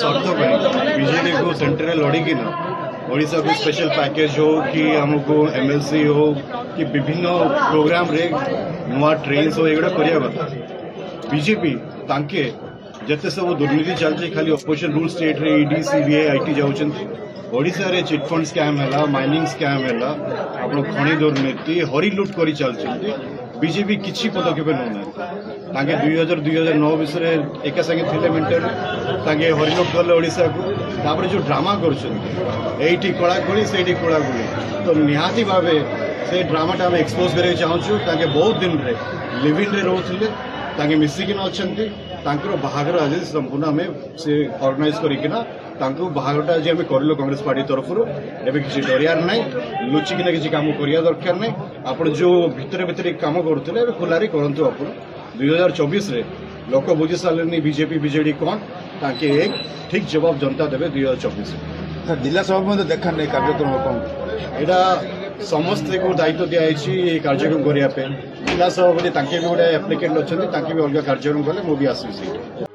BJP को central लड़की ना ओडिशा को स्पेशल पैकेज हो कि हमको एमएलसी हो कि विभिन्न प्रोग्राम रे नुआ ट्रेन हो एगुड़ा करिया कथा बीजेपी तांके जते सब दुर्नीति चलছে खाली ऑपोजिशन रूल स्टेट रे ईडी सीबीआई आईटी जाउछंती ओडिशा रे चिट फंड स्कैम हैला माइनिंग स्कैम हैला आपण खणी दुर्नीति हरी लूट करी चलछंती बीजेपी किछि पदक्षेप नउना तांके 2009 विषय एका संगे थिले मेंटर तांके हरी लूट करले ओडिशा को तापर जो ड्रामा करछंती एठी कळाकळी सेठी कळाकळी तो निहाती भाबे से ड्रामाटा हम एक्सपोज करे चाहूछु तांके बहुत दिन रे लिव इन रे रहउथिले तांके मिसिकिन अछंती तांकर बाहागर आज संपूर्ण आम से ऑर्गेनाइज करिकिना तांको बाहागरटा आज आम करलो कांग्रेस पार्टी तरफ एवं किसी डरियार ना लुचिकिना किसी काम करिया दरकार नहीं आप जो भितर भितर काम करुले खुलारे करंतु आप 2024 रे लोक बुझी सारे बीजेपी बीजेडी कौन ताकि एक ठीक जवाब जनता देवे 2024 जिला सभा देखा नहीं कार्यक्रम कौन यहाँ समस्त को दायित्व दिखाई कार्यक्रम करने जिला सभापति भी गोटे एप्लिकेंट अच्छा भी अलग कार्यक्रम कले मुझे आसवि।